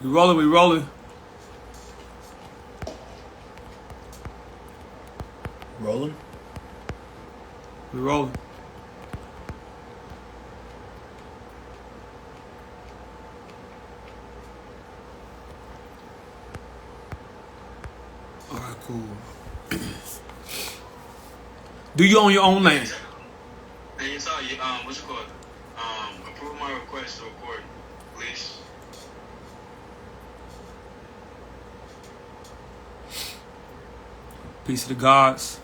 We rolling, we rolling. Rolling? We rolling. Alright, cool. Do you own your own land? Hey, it's all you, what's it called? Approve my request to record, please. Peace to the gods.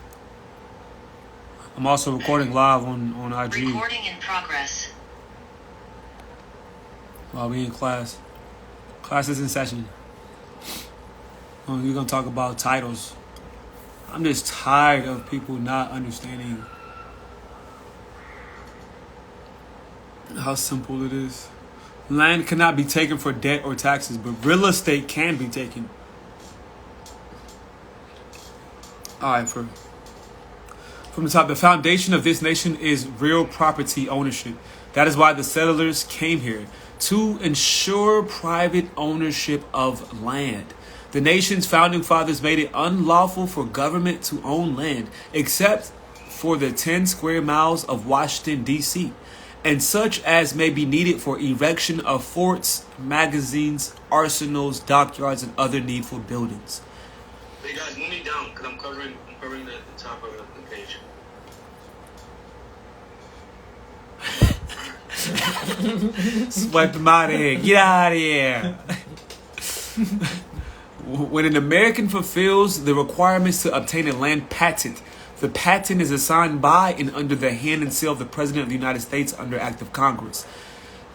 I'm also recording live on IG. Recording in progress. While we in class. Class is in session. We're gonna talk about titles. I'm just tired of people not understanding how simple it is. Land cannot be taken for debt or taxes, but real estate can be taken. Alright, from the top, the foundation of this nation is real property ownership. That is why the settlers came here, to ensure private ownership of land. The nation's founding fathers made it unlawful for government to own land, except for the 10 square miles of Washington, D.C., and such as may be needed for erection of forts, magazines, arsenals, dockyards, and other needful buildings. Hey guys, move me down, because I'm covering the top of the page. Swipe him out of here. Get out of here. When an American fulfills the requirements to obtain a land patent, the patent is assigned by and under the hand and seal of the President of the United States under Act of Congress.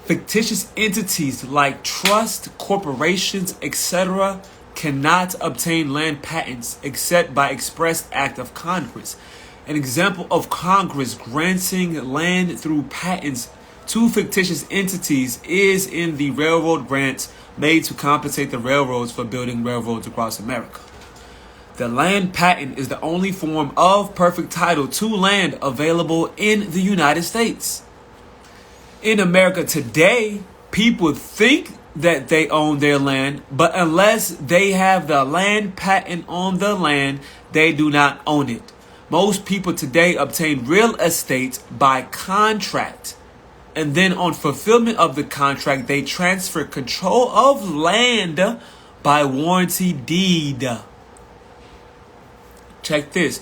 Fictitious entities like trust, corporations, etc. cannot obtain land patents except by express act of Congress. An example of Congress granting land through patents to fictitious entities is in the railroad grants made to compensate the railroads for building railroads across America. The land patent is the only form of perfect title to land available in the United States. In America today, people think that they own their land, but unless they have the land patent on the land, they do not own it. Most people today obtain real estate by contract, and then on fulfillment of the contract, they transfer control of land by warranty deed. Check this.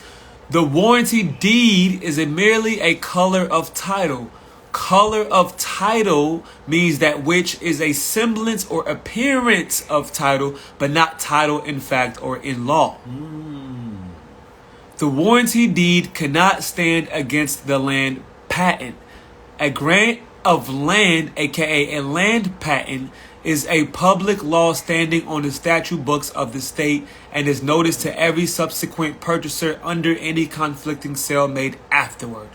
The warranty deed is merely a color of title. Color of title means that which is a semblance or appearance of title, but not title in fact or in law. The warranty deed cannot stand against the land patent. A grant of land, aka a land patent, is a public law standing on the statute books of the state and is noticed to every subsequent purchaser under any conflicting sale made afterward.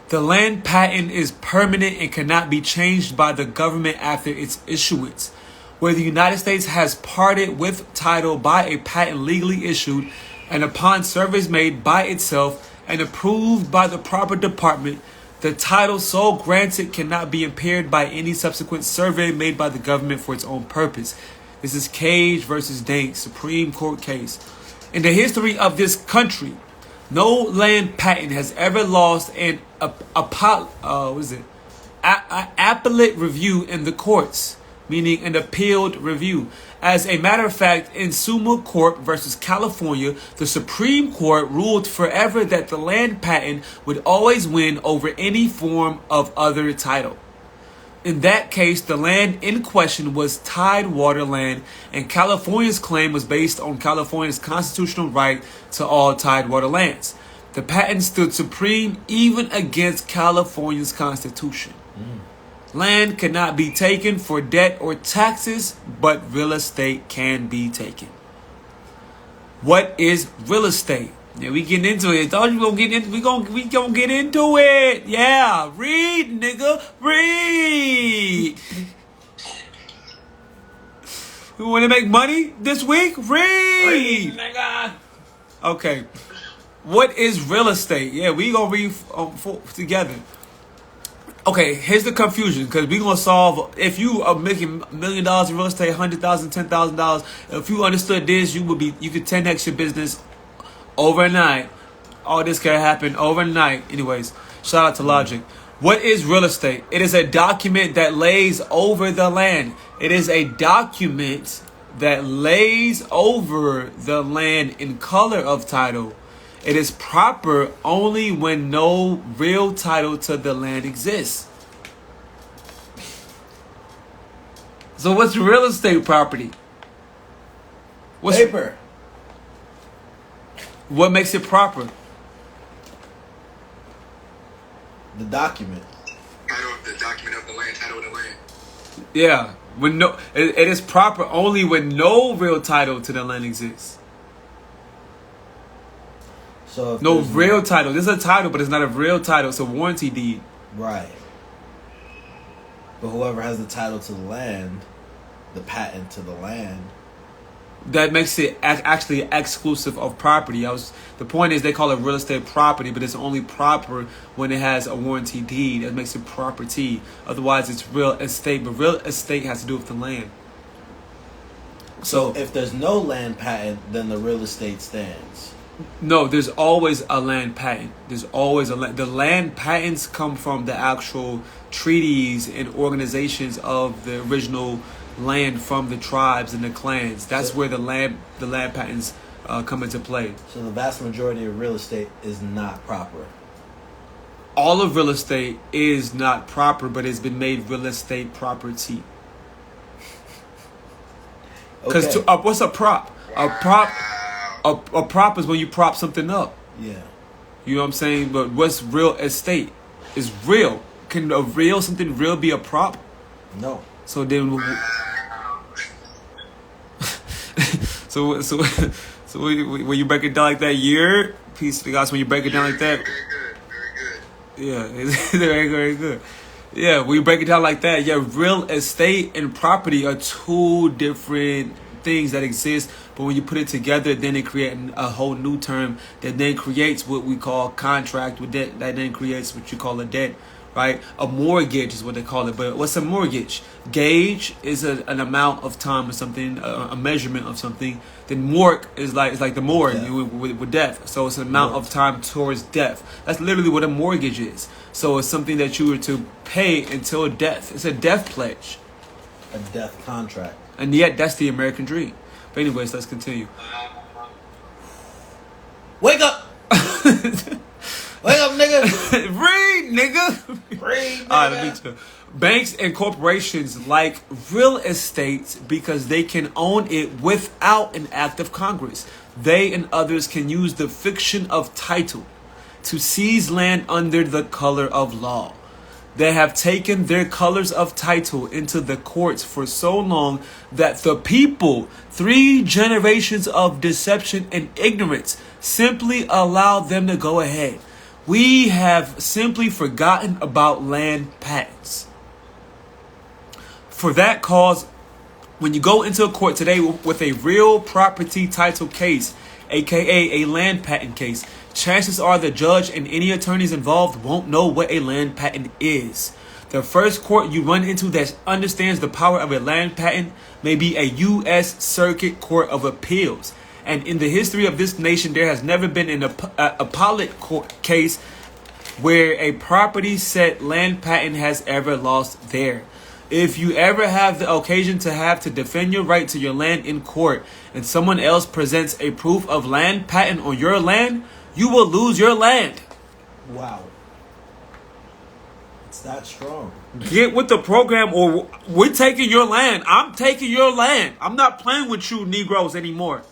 The land patent is permanent and cannot be changed by the government after its issuance. Where the United States has parted with title by a patent legally issued and upon surveys made by itself and approved by the proper department, the title so granted cannot be impaired by any subsequent survey made by the government for its own purpose. This is Cage versus Dank, Supreme Court case. In the history of this country, no land patent has ever lost an appellate review in the courts, meaning an appealed review. As a matter of fact, in Summa Court versus California, the Supreme Court ruled forever that the land patent would always win over any form of other title. In that case, the land in question was tidewater land, and California's claim was based on California's constitutional right to all tidewater lands. The patent stood supreme even against California's constitution. Land cannot be taken for debt or taxes, but real estate can be taken. What is real estate? Yeah, we getting into it. Thought you gonna get in. We gonna get into it. Yeah, read, nigga, read. You want to make money this week? Read, nigga. Okay. What is real estate? Yeah, we gonna read together. Okay, here's the confusion, because we're gonna solve. If you are making $1 million in real estate, $100,000, $10,000, if you understood this, you could 10x your business overnight. All this can happen overnight. Anyways, shout out to Logic. What is real estate? It is a document that lays over the land. It is a document that lays over the land in color of title. It is proper only when no real title to the land exists. So what's real estate property? What's paper? What makes it proper? The document. The document of the land, title of the land. Yeah, when it is proper only when no real title to the land exists. So if no real title. There's a title, but it's not a real title. It's a warranty deed. Right. But whoever has the title to the land, the patent to the land, that makes it actually exclusive of property. The point is they call it real estate property, but it's only proper when it has a warranty deed. That makes it property. Otherwise, it's real estate. But real estate has to do with the land. So if there's no land patent, then the real estate stands. No, there's always a land patent. There's always the land patents come from the actual treaties and organizations of the original land from the tribes and the clans. That's where the land patents come into play. So the vast majority of real estate is not proper. All of real estate is not proper, but it's been made real estate property. Because what's a prop? A prop is when you prop something up. Yeah. You know what I'm saying? But what's real estate? Is real. Can something real be a prop? No. So then, so when you break it down like that, peace to the guys. When you break it down like that, very good. Yeah, it's very good. Yeah, when you break it down like that, real estate and property are two different things that exist, but when you put it together, then it creates a whole new term that then creates what we call contract with debt. That then creates what you call a debt, right? A mortgage is what they call it. But what's a mortgage? Gauge is an amount of time or something, a measurement of something. Then morgue is like the morgue with death. So it's an amount of time towards death. That's literally what a mortgage is. So it's something that you were to pay until death. It's a death pledge. A death contract. And yet, that's the American dream. But anyways, let's continue. Wake up! Wake up, nigga! Read, nigga! Read, nigga! All right, let me tell you. Banks and corporations like real estate because they can own it without an act of Congress. They and others can use the fiction of title to seize land under the color of law. They have taken their colors of title into the courts for so long that the people, 3 generations of deception and ignorance, simply allow them to go ahead. We have simply forgotten about land patents. For that cause, when you go into a court today with a real property title case, aka a land patent case, chances are the judge and any attorneys involved won't know what a land patent is. The first court you run into that understands the power of a land patent may be a U.S. Circuit Court of Appeals. And in the history of this nation, there has never been an appellate court case where a property set land patent has ever lost there. If you ever have the occasion to have to defend your right to your land in court and someone else presents a proof of land patent on your land, you will lose your land. Wow. It's that strong. Get with the program or we're taking your land. I'm taking your land. I'm not playing with you Negroes anymore.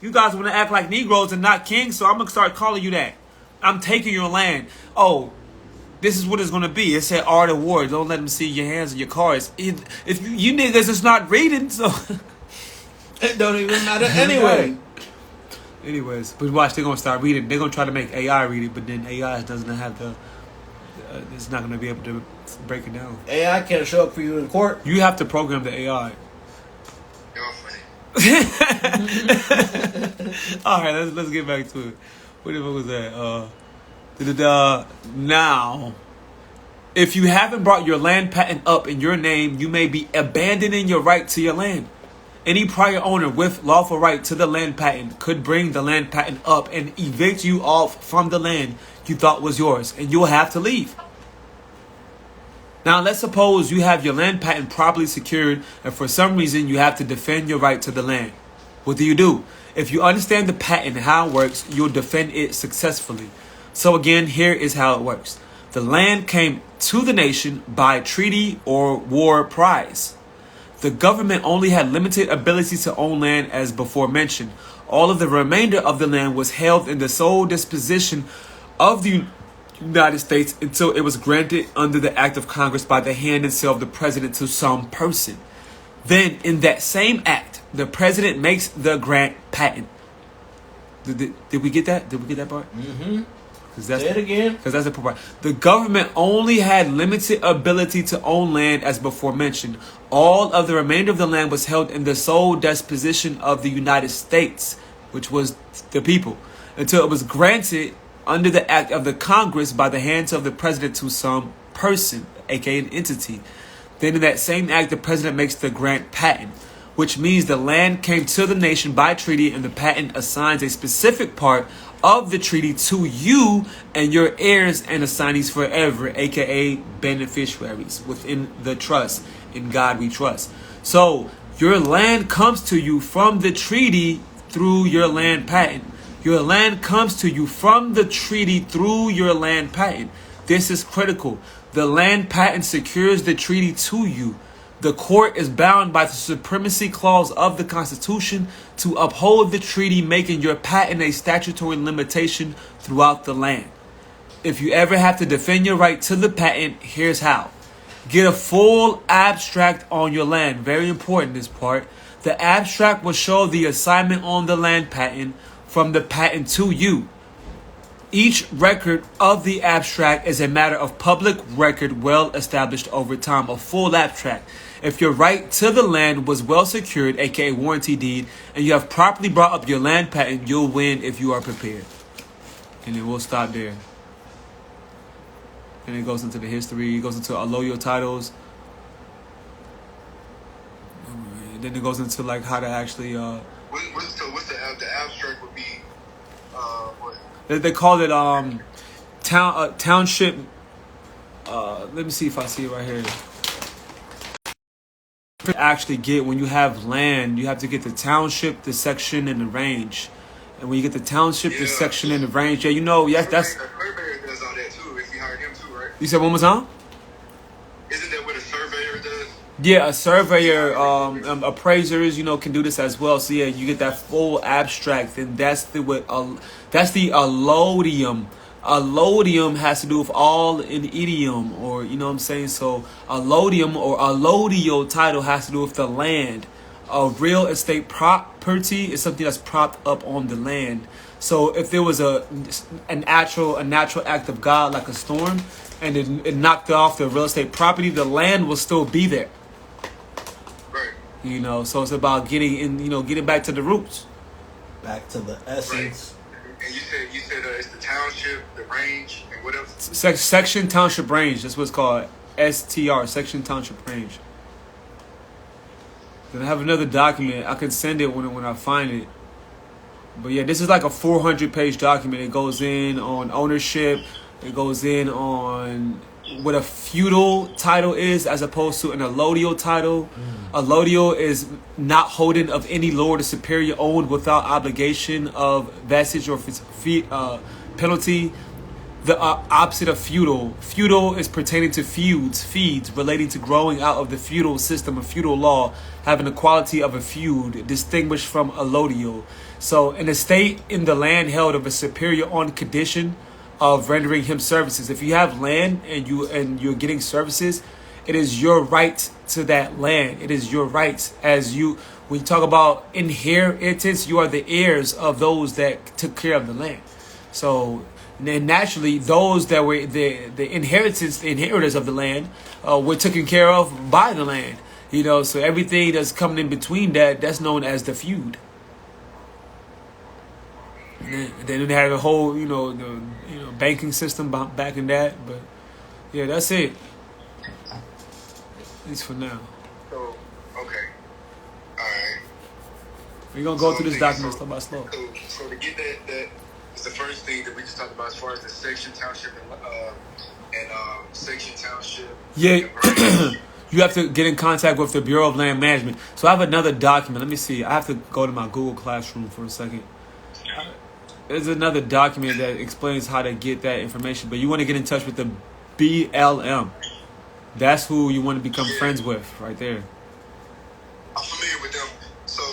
You guys want to act like Negroes and not kings, so I'm going to start calling you that. I'm taking your land. Oh, this is what it's going to be. It said art of war. Don't let them see your hands and your cards. If you niggas is not reading, so it don't even matter anyway. Anyways, but watch, they're going to start reading. They're going to try to make AI read it, but then AI doesn't have the... it's not going to be able to break it down. AI can't show up for you in court. You have to program the AI. You're funny. All right, let's get back to it. What the fuck was that? Now, If you haven't brought your land patent up in your name, you may be abandoning your right to your land. Any prior owner with lawful right to the land patent could bring the land patent up and evict you off from the land you thought was yours, and you'll have to leave. Now, let's suppose you have your land patent properly secured, and for some reason you have to defend your right to the land. What do? If you understand the patent and how it works, you'll defend it successfully. So again, here is how it works. The land came to the nation by treaty or war prize. The government only had limited ability to own land as before mentioned. All of the remainder of the land was held in the sole disposition of the United States until it was granted under the act of Congress by the hand and seal of the president to some person. Then in that same act, the president makes the grant patent. Did we get that? Did we get that part? Mm-hmm. Say it again. Because that's the part. The government only had limited ability to own land as before mentioned. All of the remainder of the land was held in the sole disposition of the United States, which was the people, until it was granted under the act of the Congress by the hands of the president to some person, aka an entity. Then in that same act, the president makes the grant patent, which means the land came to the nation by treaty, and the patent assigns a specific part of the treaty to you and your heirs and assignees forever, aka beneficiaries within the trust. In God we trust. So your land comes to you from the treaty through your land patent. Your land comes to you from the treaty through your land patent. This is critical. The land patent secures the treaty to you. The court is bound by the supremacy clause of the Constitution to uphold the treaty, making your patent a statutory limitation throughout the land. If you ever have to defend your right to the patent, here's how. Get a full abstract on your land. Very important, this part. The abstract will show the assignment on the land patent from the patent to you. Each record of the abstract is a matter of public record well established over time. A full abstract. If your right to the land was well secured, aka warranty deed, and you have properly brought up your land patent, you'll win if you are prepared. And then we'll stop there. And it goes into the history, it goes into allodial titles. And then it goes into like how to actually What's the abstract would be what? They call it township. Let me see if I see it right here. Actually get when you have land, you have to get the township, the section, and the range. And when you get the township, the section, and the range, that's. The surveyor does all that too. If you hired him too, right? You said one more time? Isn't that what a surveyor does? Yeah, a surveyor, appraisers, can do this as well. So yeah, you get that full abstract, and that's the allodium. Allodium has to do with all in idiom, or you know what I'm saying. So allodium or allodial title has to do with the land. A real estate property is something that's propped up on the land. So if there was a natural act of God like a storm, and it knocked off the real estate property, the land will still be there. Right. So it's about getting back to the roots. Back to the essence. Right. And you said it's the township, the range, and what else? Section, township, range. That's what it's called. STR, section, township, range. Then I have another document. I can send it when I find it. But yeah, this is like a 400-page document. It goes in on ownership. It goes in on what a feudal title is as opposed to an allodial title. Allodial is not holding of any lord or superior owned without obligation of vestige or penalty. The opposite of feudal. Feudal is pertaining to feeds relating to growing out of the feudal system of feudal law, having the quality of a feud, distinguished from allodial. So an estate in the land held of a superior on condition of rendering him services. If you have land and you're getting services, it is your right to that land. It is your right when you talk about inheritance, you are the heirs of those that took care of the land. So then naturally, those that were the inheritors of the land were taken care of by the land. So everything that's coming in between that's known as the feud. And then they had a whole, banking system back in that. But Yeah, that's it. At least for now. So, okay. Alright. We're gonna go through this document slow by slow. So to get that is the first thing that we just talked about as far as the section, township, and section, township. Yeah, you have to get in contact with the Bureau of Land Management. So I have another document. Let me see. I have to go to my Google Classroom for a second. There's another document that explains how to get that information, but you want to get in touch with the BLM. That's who you want to become friends with, right there. I'm familiar with them. So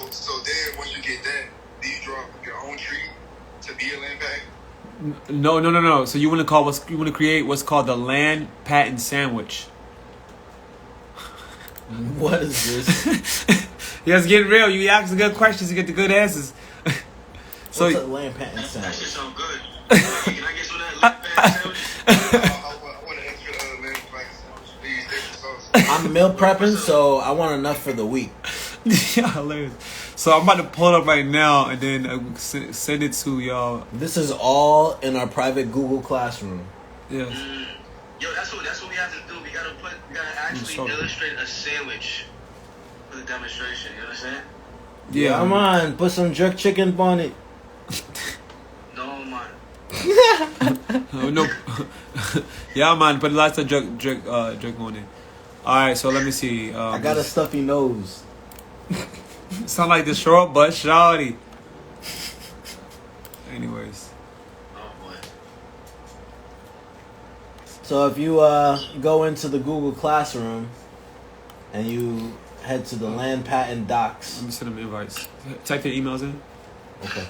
then when you get that, do you draw your own tree to be a land patent? No. So you want to create what's called the land patent sandwich. What is this? Yeah, it's getting real. You ask the good questions, you get the good answers. So what's a land patent That sandwich? shit sound good. Can I get some of that land patent sandwich? I want an extra land patent sandwich, please. Extra sauce. I'm meal prepping, so I want enough for the week. yeah, hilarious. So I'm about to pull it up right now and then send it to y'all. This is all in our private Google Classroom. Yeah. Yo, that's what we have to do. We gotta actually illustrate a sandwich for the demonstration. You know what I'm saying? Yeah. Come on, put some jerk chicken on it. No, man. Oh, no. Yeah, man. Put lots of jerk on it. All right. So let me see. I got a stuffy nose. Sound like the short butt shawty. Anyways. Oh boy. So if you go into the Google Classroom and you head to the land patent docs. Let me send them invites. Type their emails in. Okay.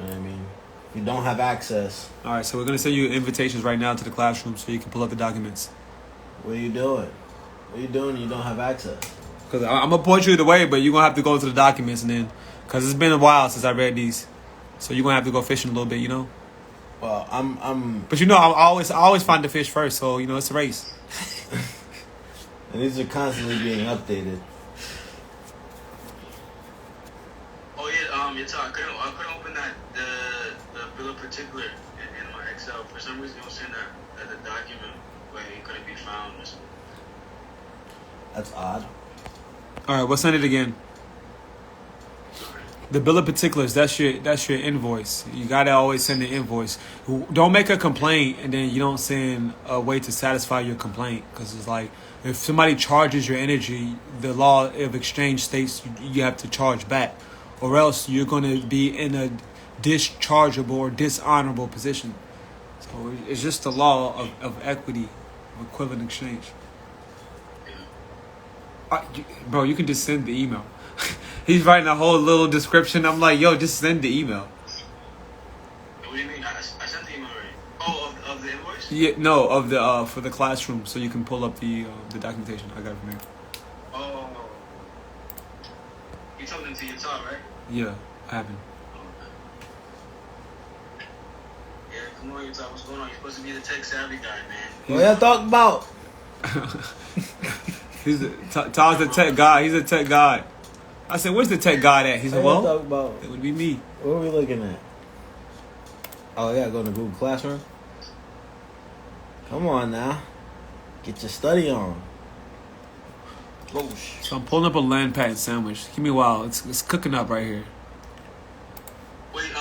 I mean, if you don't have access. All right. So we're gonna send you invitations right now to the classroom so you can pull up the documents. What are you doing? What are you doing? You don't have access. Cause I'm gonna point you the way, but you're gonna have to go to the documents and then, cause it's been a while since I read these, so you're gonna have to go fishing a little bit, you know. Well, I'm. But you know, I always find the fish first, so you know it's a race. And these are constantly being updated. Oh yeah, you're talking. I couldn't open that the bill of particular in my Excel. For some reason, it was saying that the document where it couldn't be found or something. That's odd. All right, we'll send it again. The bill of particulars, that's your invoice. You gotta always send the invoice. Don't make a complaint and then you don't send a way to satisfy your complaint, because it's like if somebody charges your energy, the law of exchange states you have to charge back, or else you're gonna be in a dischargeable or dishonorable position. So it's just the law of equity, of equivalent exchange. Bro, you can just send the email. He's writing a whole little description. I'm like, yo, just send the email. What do you mean? I sent the email already. Oh, of the invoice? Yeah, no, of the for the classroom, so you can pull up the documentation. I got it from here. Oh. You told them to your top, right? Yeah, I haven't. Yeah, come on, your top. What's going on? You're supposed to be the tech savvy guy, man. What y'all talking about? Tom's the tech guy. He's a tech guy. I said, where's the tech guy at? He said, What y'all well, talking about? it would be me. What are we looking at? Oh, I gotta go to Google Classroom. Come on now, get your study on. So I'm pulling up a land patent sandwich. Give me a while. It's cooking up right here. Wait,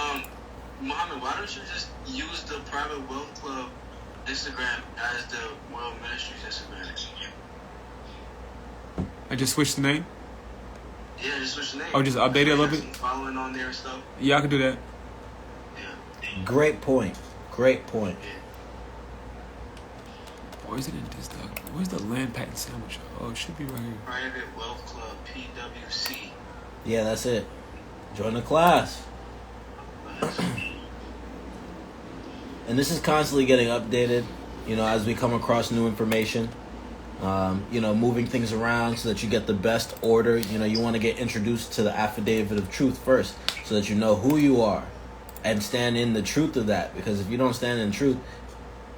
Mohammed, why don't you just use the Private Wealth Club Instagram as the Royal Ministry's Instagram? I just switched the name. Yeah, just switch the name. Oh, just update it a little bit? Following on there and stuff. Yeah, I can do that. Yeah. Great point. Great point. Yeah. Or is it in this document? Where's the land patent sandwich? Oh, it should be right here. Private Wealth Club, PWC. Yeah, that's it. Join the class. And this is constantly getting updated, you know, as we come across new information. You know, moving things around so that you get the best order. You know, you want to get introduced to the affidavit of truth first so that you know who you are and stand in the truth of that. Because if you don't stand in truth,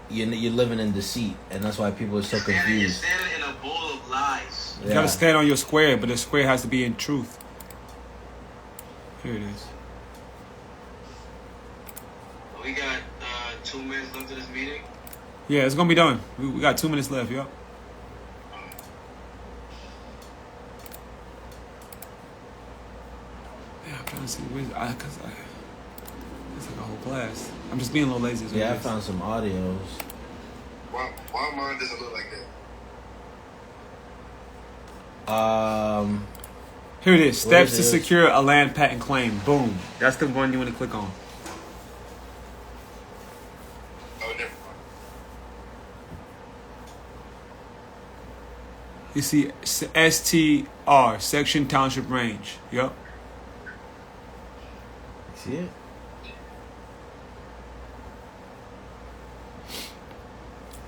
you're living in deceit. And that's why people are so You're confused. standing in a bowl of lies. You gotta stand on your square, but the square has to be in truth. Here it is. We got 2 minutes left of this meeting? Yeah, it's gonna be done. We got 2 minutes left, yo. Yeah, I'm trying to see where's cause it's like a whole class. I'm just being a little lazy. Yeah, I found some audios. Why mine doesn't look like that? Here it is. Steps to is it? secure a land patent claim. Boom. That's the one you want to click on. Oh, never mind. You see STR, section, township, range. Yup. See it?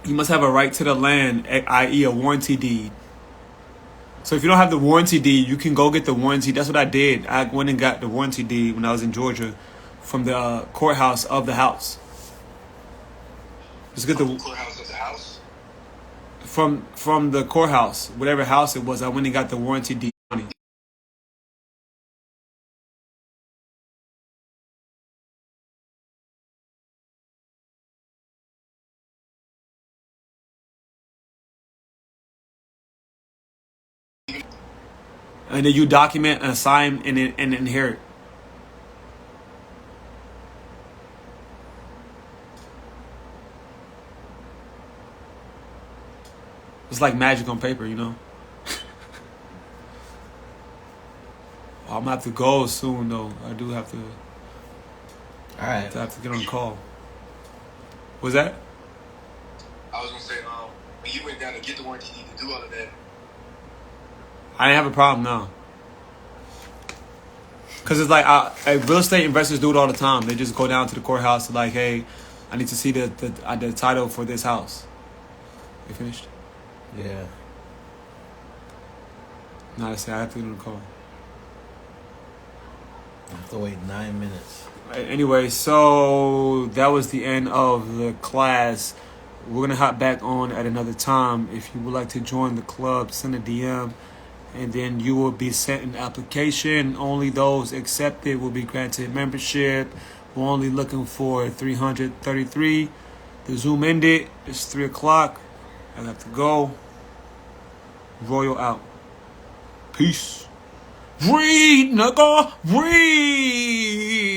You must have a right to the land, i.e. a warranty deed. So if you don't have the warranty deed, you can go get the warranty. That's what I did. I went and got the warranty deed when I was in Georgia from the courthouse of the house. Let's get the Courthouse of the house? from the courthouse, whatever house it was. I went and got the warranty deed. And then you document and assign and inherit. It's like magic on paper, you know. I'm gonna have to go soon, though. I do have to. All right. I have to get on the call. Was that? I was gonna say, when you went down to get the warranty, you need to do all of that. I didn't have a problem, no. Because it's like real estate investors do it all the time. They just go down to the courthouse and like, hey, I need to see the title for this house. You finished? Yeah. No, I say I have to get on the call. I have to wait 9 minutes. Anyway, so that was the end of the class. We're going to hop back on at another time. If you would like to join the club, send a DM. And then you will be sent an application. Only those accepted will be granted membership. We're only looking for 333. The Zoom ended. It's 3 o'clock. I have to go. Royal out. Peace. Breathe, nigga. Breathe.